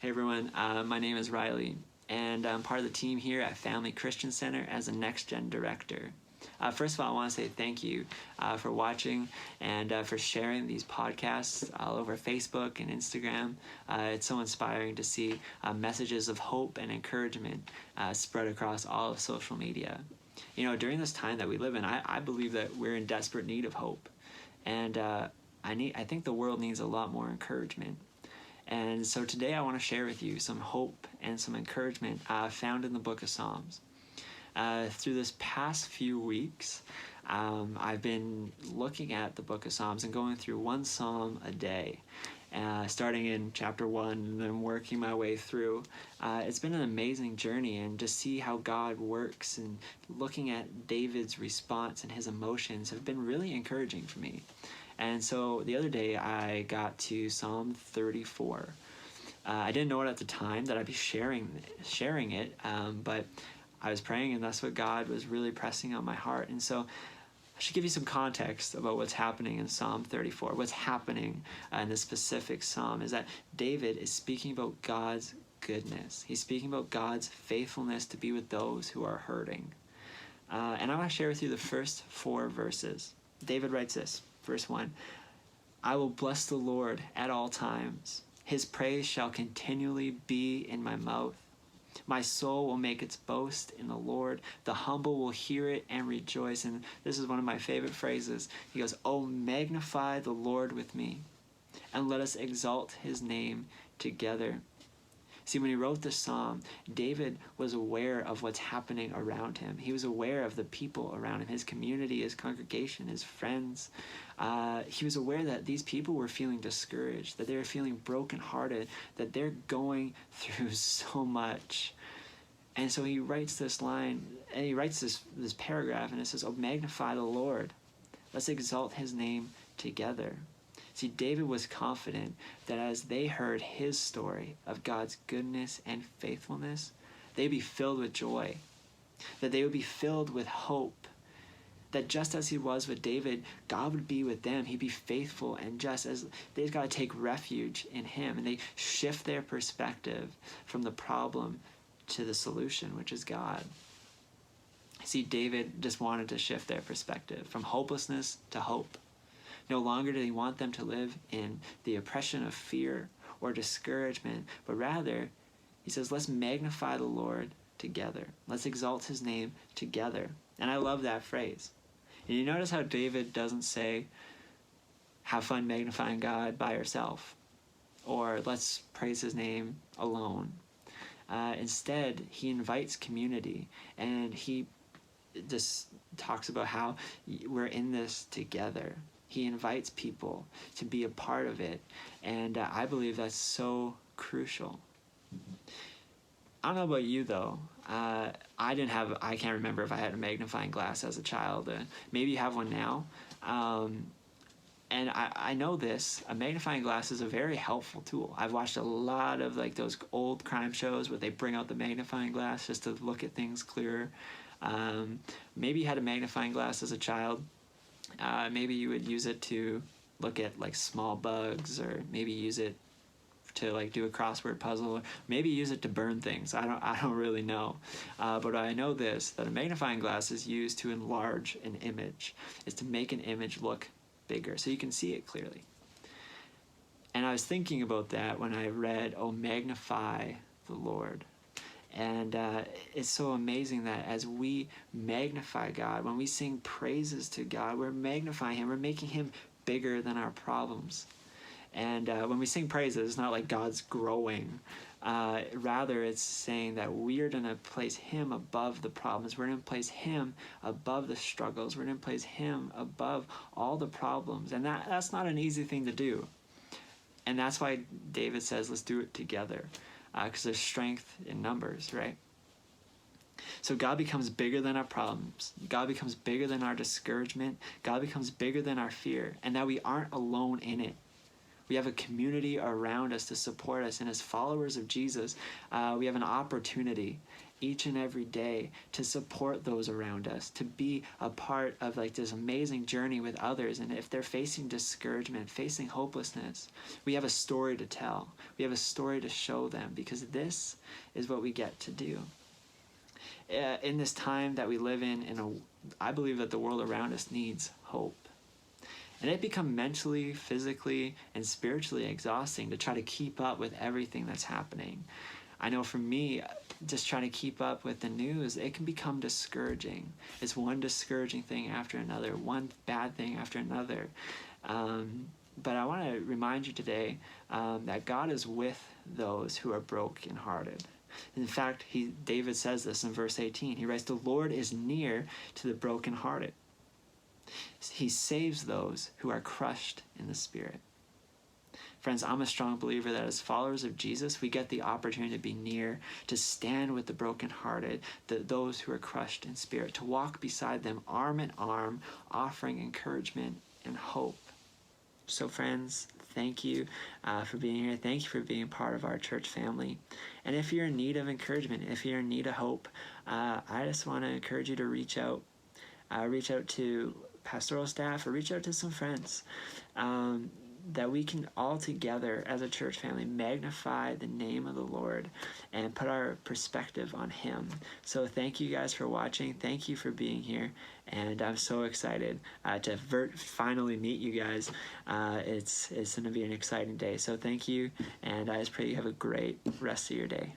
Hey everyone, my name is Riley, and I'm part of the team here at Family Christian Center as a Next Gen Director. First of all, I want to say thank you for watching and for sharing these podcasts all over Facebook and Instagram. It's so inspiring to see messages of hope and encouragement spread across all of social media. You know, during this time that we live in, I believe that we're in desperate need of hope, and I think the world needs a lot more encouragement. And so today I want to share with you some hope and some encouragement found in the book of Psalms. Through this past few weeks, I've been looking at the book of Psalms and going through one psalm a day, starting in chapter 1 and then working my way through. It's been an amazing journey, and to see how God works and looking at David's response and his emotions have been really encouraging for me. And so the other day I got to Psalm 34. I didn't know it at the time that I'd be sharing it, but I was praying, and that's what God was really pressing on my heart. And so I should give you some context about what's happening in Psalm 34. What's happening in this specific psalm is that David is speaking about God's goodness. He's speaking about God's faithfulness to be with those who are hurting. And I want to share with you the first 4 verses. David writes this. Verse 1, I will bless the Lord at all times. His praise shall continually be in my mouth. My soul will make its boast in the Lord. The humble will hear it and rejoice. And this is one of my favorite phrases. He goes, oh, magnify the Lord with me, and let us exalt his name together. See, when he wrote this psalm, David was aware of what's happening around him. He was aware of the people around him, his community, his congregation, his friends. He was aware that these people were feeling discouraged, that they were feeling brokenhearted, that they're going through so much. And so he writes this line, and he writes this paragraph, and it says, oh, magnify the Lord. Let's exalt his name together. See, David was confident that as they heard his story of God's goodness and faithfulness, they'd be filled with joy, that they would be filled with hope, that just as he was with David, God would be with them. He'd be faithful and just, as they've got to take refuge in him, and they shift their perspective from the problem to the solution, which is God. See, David just wanted to shift their perspective from hopelessness to hope. No longer did he want them to live in the oppression of fear or discouragement, but rather, he says, let's magnify the Lord together. Let's exalt his name together. And I love that phrase. And you notice how David doesn't say, have fun magnifying God by yourself, or let's praise his name alone. Instead, he invites community, and he just talks about how we're in this together. He invites people to be a part of it, and I believe that's so crucial. I don't know about you though. I can't remember if I had a magnifying glass as a child. Maybe you have one now. And I know this, a magnifying glass is a very helpful tool. I've watched a lot of like those old crime shows where they bring out the magnifying glass just to look at things clearer. Maybe you had a magnifying glass as a child. Maybe you would use it to look at like small bugs, or maybe use it to like do a crossword puzzle, or maybe use it to burn things. I don't really know. But I know this, that a magnifying glass is used to enlarge an image. It's to make an image look bigger so you can see it clearly. And I was thinking about that when I read, oh, magnify the Lord. And it's so amazing that as we magnify God, when we sing praises to God, we're magnifying him. We're making him bigger than our problems. And when we sing praises, it's not like God's growing. Rather, it's saying that we're going to place him above the problems. We're going to place him above the struggles. We're going to place him above all the problems. And that's not an easy thing to do. And that's why David says, let's do it together. Because there's strength in numbers, right? So God becomes bigger than our problems. God becomes bigger than our discouragement. God becomes bigger than our fear. And that we aren't alone in it. We have a community around us to support us. And as followers of Jesus, we have an opportunity. each and every day to support those around us, to be a part of like this amazing journey with others. And if they're facing discouragement, facing hopelessness, we have a story to tell. We have a story to show them, because this is what we get to do. In this time that we live in I believe that the world around us needs hope. And it becomes mentally, physically, and spiritually exhausting to try to keep up with everything that's happening. I know for me, just trying to keep up with the news, it can become discouraging. It's one discouraging thing after another, one bad thing after another. But I want to remind you today that God is with those who are brokenhearted. In fact, David says this in verse 18. He writes, "The Lord is near to the brokenhearted. He saves those who are crushed in the spirit." Friends, I'm a strong believer that as followers of Jesus, we get the opportunity to be near, to stand with the brokenhearted, those who are crushed in spirit, to walk beside them arm in arm, offering encouragement and hope. So friends, thank you for being here. Thank you for being part of our church family. And if you're in need of encouragement, if you're in need of hope, I just want to encourage you to reach out. Reach out to pastoral staff or reach out to some friends, that we can all together as a church family magnify the name of the Lord and put our perspective on Him. So thank you guys for watching. Thank you for being here. And I'm so excited to finally meet you guys. It's going to be an exciting day. So thank you. And I just pray you have a great rest of your day.